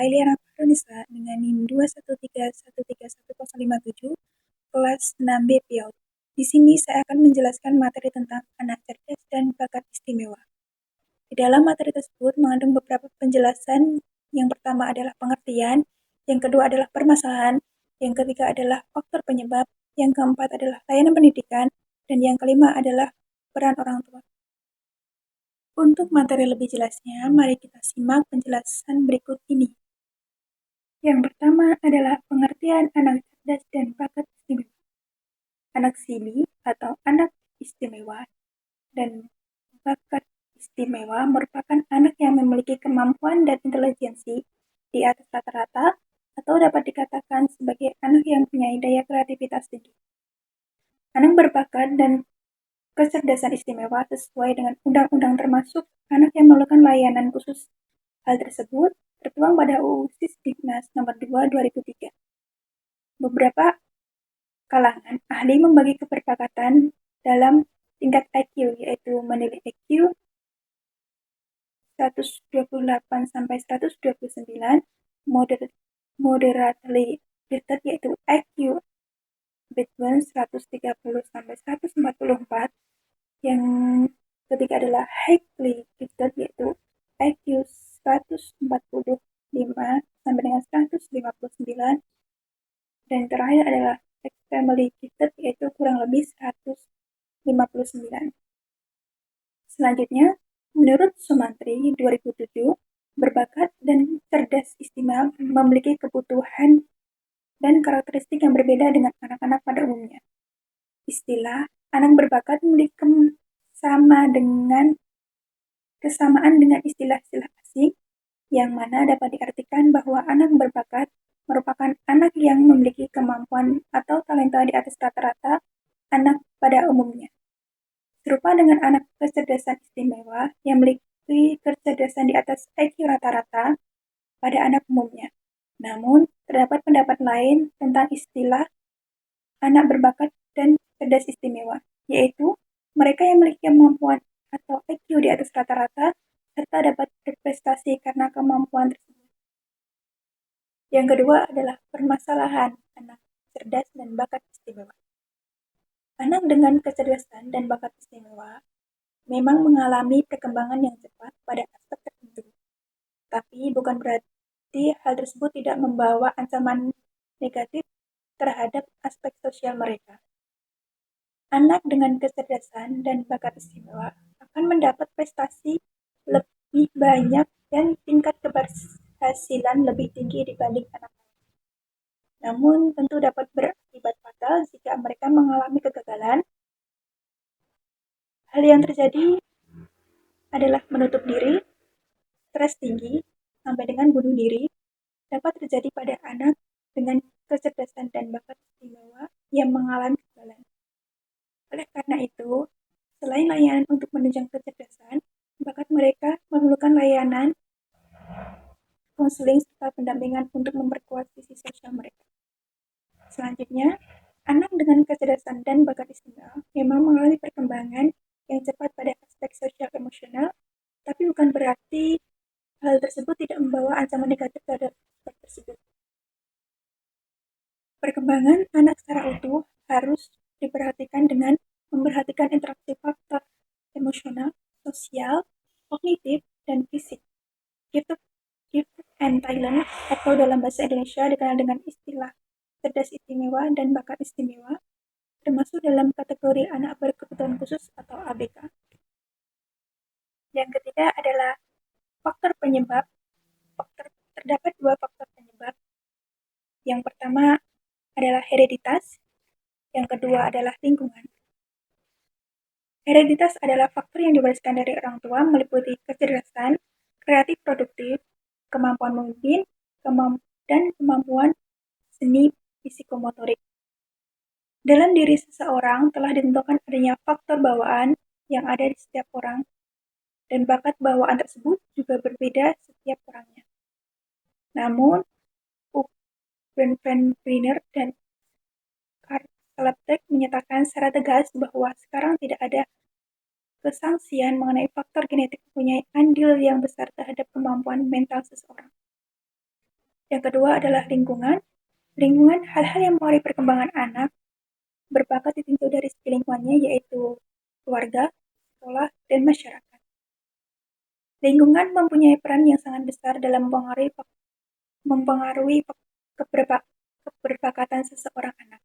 Lailiana Fardonisa dengan NIM 213131057, kelas 6B PIAUD. Di sini saya akan menjelaskan materi tentang anak cerdas dan bakat istimewa. Di dalam materi tersebut mengandung beberapa penjelasan. Yang pertama adalah pengertian, yang kedua adalah permasalahan, yang ketiga adalah faktor penyebab, yang keempat adalah layanan pendidikan, dan yang kelima adalah peran orang tua. Untuk materi lebih jelasnya, mari kita simak penjelasan berikut ini. Yang pertama adalah pengertian anak cerdas dan bakat istimewa. Anak SIBI atau anak istimewa dan bakat istimewa merupakan anak yang memiliki kemampuan dan intelijensi di atas rata-rata atau dapat dikatakan sebagai anak yang punya daya kreativitas tinggi. Anak berbakat dan kecerdasan istimewa sesuai dengan undang-undang termasuk anak yang memerlukan layanan khusus. Hal tersebut tertuang pada UU Sisdiknas nomor 2 2003. Beberapa kalangan ahli membagi keberbakatan dalam tingkat IQ, yaitu menilai IQ 128 sampai 129, moderately gifted yaitu IQ between 130 sampai 144, yang ketiga adalah highly gifted yaitu IQ 145 sampai dengan 159, dan terakhir adalah extremely gifted yaitu kurang lebih 159. Selanjutnya, menurut Sumantri 2007, berbakat dan cerdas istimewa memiliki kebutuhan dan karakteristik yang berbeda dengan anak-anak pada umumnya. Istilah anak berbakat memiliki kesamaan dengan istilah-istilah asing, yang mana dapat diartikan bahwa anak berbakat merupakan anak yang memiliki kemampuan atau talenta di atas rata-rata anak pada umumnya. Serupa dengan anak kecerdasan istimewa yang memiliki kecerdasan di atas IQ rata-rata pada anak umumnya. Namun, terdapat pendapat lain tentang istilah anak berbakat dan cerdas istimewa, yaitu mereka yang memiliki kemampuan atau IQ di atas rata-rata serta dapat berprestasi karena kemampuan tersebut. Yang kedua adalah permasalahan anak cerdas dan bakat istimewa. Anak dengan kecerdasan dan bakat istimewa memang mengalami perkembangan yang cepat pada aspek tertentu, tapi bukan berarti hal tersebut tidak membawa ancaman negatif terhadap aspek sosial mereka. Anak dengan kecerdasan dan bakat istimewa akan mendapat prestasi lebih banyak dan tingkat keberhasilan lebih tinggi dibanding anak lain. Namun tentu dapat berakibat fatal jika mereka mengalami kegagalan. Hal yang terjadi adalah menutup diri, stres tinggi, sampai dengan bunuh diri dapat terjadi pada anak dengan kecerdasan dan bakat istimewa yang mengalami kegagalan. Oleh karena itu, selain layanan untuk menunjang kecerdasan, bakat mereka memerlukan layanan konseling serta pendampingan untuk memperkuat sisi sosial mereka. Selanjutnya, anak dengan kecerdasan dan bakat istimewa memang mengalami perkembangan yang cepat pada aspek sosial emosional, tapi bukan berarti hal tersebut tidak membawa ancaman negatif terhadap aspek tersebut. Perkembangan anak secara utuh harus diperhatikan dengan memperhatikan interaksi faktor emosional, sosial, kognitif, dan fisik. Gifted and talent atau dalam bahasa Indonesia dikenal dengan istilah cerdas istimewa dan bakat istimewa, termasuk dalam kategori anak berkebutuhan khusus atau ABK. Yang ketiga adalah faktor penyebab. Terdapat dua faktor penyebab. Yang pertama adalah hereditas, yang kedua adalah lingkungan. Hereditas adalah faktor yang diwariskan dari orang tua, meliputi kecerdasan, kreatif produktif, kemampuan memimpin, dan kemampuan seni psikomotorik. Dalam diri seseorang telah ditentukan adanya faktor bawaan yang ada di setiap orang, dan bakat bawaan tersebut juga berbeda setiap orangnya. Namun, Brenner dan Kalaptek menyatakan secara tegas bahwa sekarang tidak ada kesangsian mengenai faktor genetik mempunyai andil yang besar terhadap kemampuan mental seseorang. Yang kedua adalah lingkungan. Lingkungan hal-hal yang mempengaruhi perkembangan anak berbakat ditinjau dari segi lingkungannya, yaitu keluarga, sekolah, dan masyarakat. Lingkungan mempunyai peran yang sangat besar dalam mempengaruhi keberbakatan seseorang anak.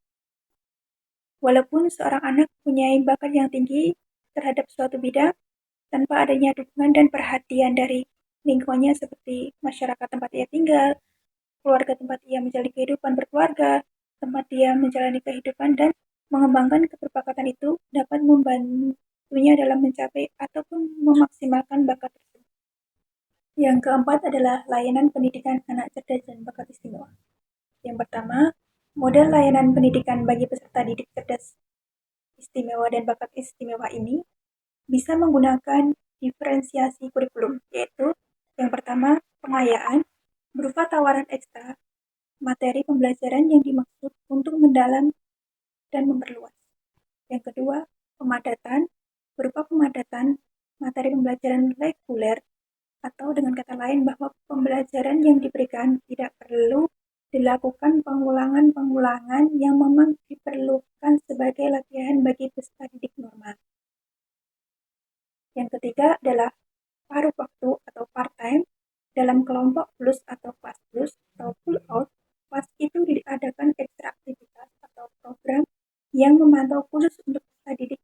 Walaupun seorang anak mempunyai bakat yang tinggi terhadap suatu bidang, tanpa adanya dukungan dan perhatian dari lingkungannya seperti masyarakat tempat ia tinggal, keluarga tempat ia menjalani kehidupan berkeluarga, tempat dia menjalani kehidupan dan mengembangkan keberbakatan itu dapat membantunya dalam mencapai ataupun memaksimalkan bakat tersebut. Yang keempat adalah layanan pendidikan anak cerdas dan bakat istimewa. Yang pertama, model layanan pendidikan bagi peserta didik cerdas istimewa dan bakat istimewa ini bisa menggunakan diferensiasi kurikulum, yaitu yang pertama, pengayaan berupa tawaran ekstra materi pembelajaran yang dimaksud untuk mendalam dan memperluas. Yang kedua, pemadatan berupa pemadatan materi pembelajaran reguler, atau dengan kata lain bahwa pembelajaran yang diberikan tidak perlu dilakukan pengulangan-pengulangan yang memang diperlukan sebagai latihan bagi peserta didik normal. Yang ketiga adalah paruh waktu atau part-time dalam kelompok plus atau kelas plus atau full out. Kelas itu diadakan ekstra aktivitas atau program yang memantau khusus untuk peserta didik.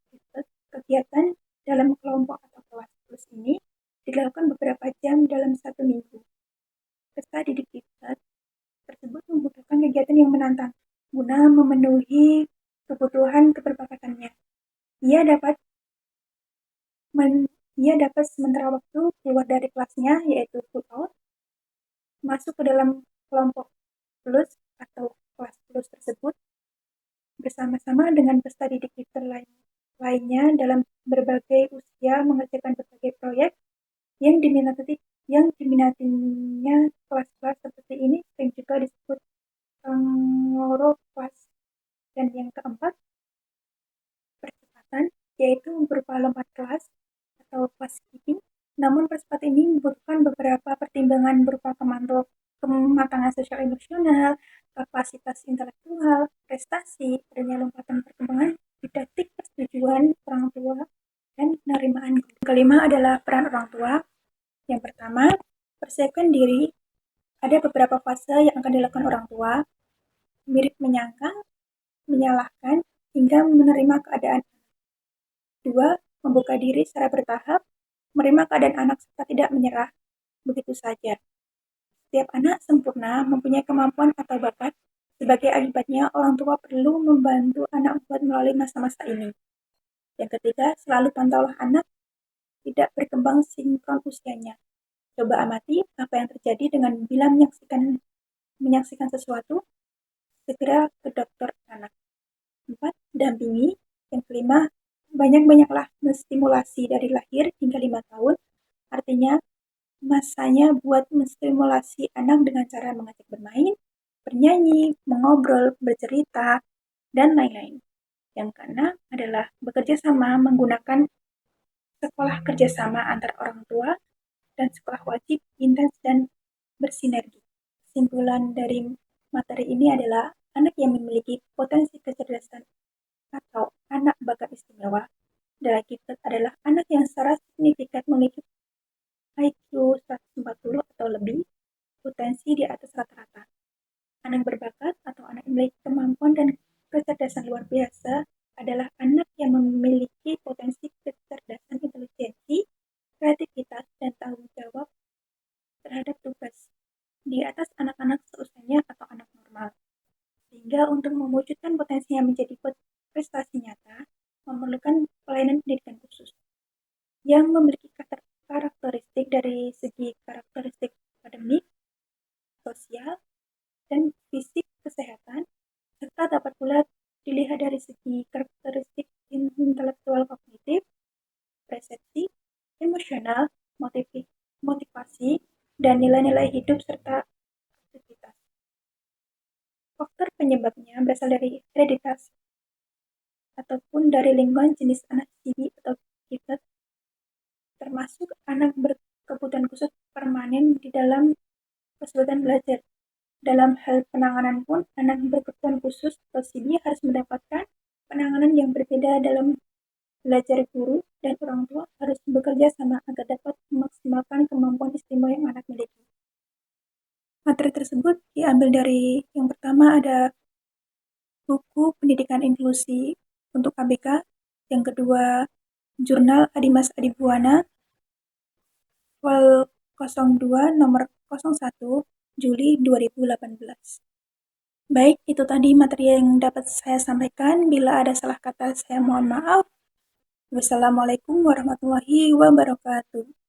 Kegiatan dalam kelompok atau kelas plus ini dilakukan beberapa jam dalam satu minggu. Peserta didik tersebut membutuhkan kegiatan yang menantang guna memenuhi kebutuhan keberbakatannya. Ia dapat sementara waktu keluar dari kelasnya, yaitu full out, masuk ke dalam kelompok plus atau kelas plus tersebut bersama-sama dengan peserta didik lainnya dalam berbagai usia mengerjakan berbagai proyek yang diminatinya. Kelas-kelas seperti ini sering juga disebut pengoro kelas. Dan yang keempat, percepatan, yaitu berupa lompat kelas atau kelas skipping. Namun percepatan ini membutuhkan beberapa pertimbangan berupa kematangan sosial emosional, kapasitas intelektual, prestasi, adanya lompatan perkembangan, didaktik, persetujuan orang tua, dan penerimaan. Kelima adalah peran orang tua. Yang pertama, persiapkan diri. Ada beberapa fase yang akan dilakukan orang tua, mirip menyangka, menyalahkan, hingga menerima keadaan. 2. Membuka diri secara bertahap, menerima keadaan anak serta tidak menyerah begitu saja. Setiap anak sempurna mempunyai kemampuan atau bakat. Sebagai akibatnya, orang tua perlu membantu anak buat melalui masa-masa ini. Yang ketiga, selalu pantaulah anak tidak berkembang sinkron usianya. Coba amati apa yang terjadi dengan bila menyaksikan sesuatu, segera ke dokter anak. 4. Dampingi. Yang kelima, banyak-banyaklah menstimulasi dari lahir hingga 5 tahun. Artinya, masanya buat menstimulasi anak dengan cara mengajak bermain, bernyanyi, mengobrol, bercerita, dan lain-lain. Yang keenam adalah bekerja sama menggunakan sekolah kerjasama antar orang tua dan sekolah wajib, intens, dan bersinergi. Kesimpulan dari materi ini adalah anak yang memiliki potensi kecerdasan atau anak bakat istimewa adalah gifted adalah anak yang secara signifikan memiliki IQ 140 atau lebih, potensi di atas rata-rata. Anak berbakat atau anak yang memiliki kemampuan dan kecerdasan luar biasa adalah anak yang memiliki potensi kecerdasan intelijensi, kreativitas, dan tanggung jawab terhadap tugas di atas anak-anak seusianya atau anak normal. Sehingga untuk mewujudkan potensinya menjadi prestasi nyata, memerlukan pelayanan pendidikan khusus yang memiliki karakteristik dari segi karakteristik akademik, sosial, dan fisik kesehatan, serta dapat pula dilihat dari segi karakteristik intelektual kognitif, persepsi, emosional, motivasi, dan nilai-nilai hidup serta aktivitas. Faktor penyebabnya berasal dari hereditas ataupun dari lingkungan jenis anak CB atau gifted, termasuk anak berkebutuhan khusus permanen di dalam kesulitan belajar, Dalam hal penanganan pun, anak berkebutuhan khusus atau CB harus mendapatkan penanganan yang berbeda dalam belajar. Guru dan orang tua harus bekerja sama agar dapat memaksimalkan kemampuan istimewa yang anak miliki. Materi tersebut diambil dari yang pertama ada buku Pendidikan Inklusi untuk ABK, yang kedua Jurnal Adimas Adibuana, Vol 02 nomor 01 Juli 2018. Baik, itu tadi materi yang dapat saya sampaikan. Bila ada salah kata, saya mohon maaf. Wassalamualaikum warahmatullahi wabarakatuh.